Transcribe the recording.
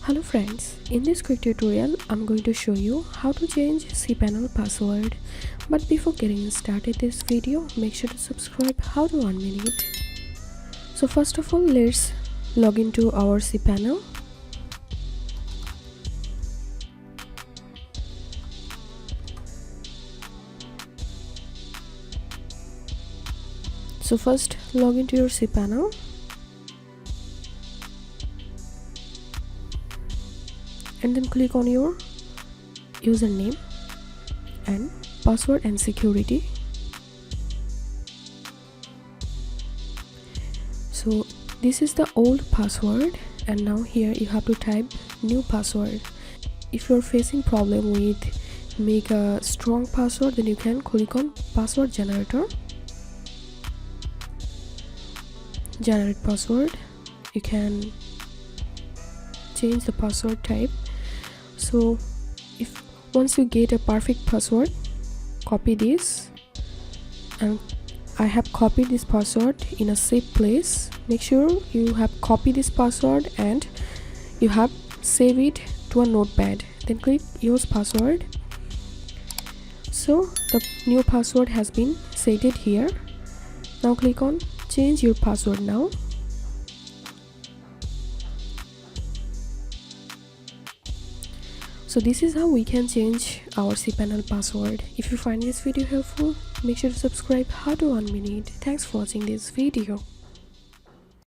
Hello friends, in this quick tutorial I'm going to show you how to change Cpanel password. But before getting started this video, make sure to subscribe. How to 1 minute. So first of all, let's log into our Cpanel. So first log into your Cpanel. And then click on your username and password and security. So this is the old password, and now here you have to type new password. If you're facing problem with make a strong password, then you can click on password generator, generate password. You can change the password type. So if once you get a perfect password, copy this, and I have copied this password in a safe place. Make sure you have copied this password and you have save it to a notepad, then click use password. So the new password has been set it here. Now click on change your password now. So this is how we can change our Cpanel password. If you find this video helpful, make sure to subscribe. How to 1 minute. Thanks for watching this video.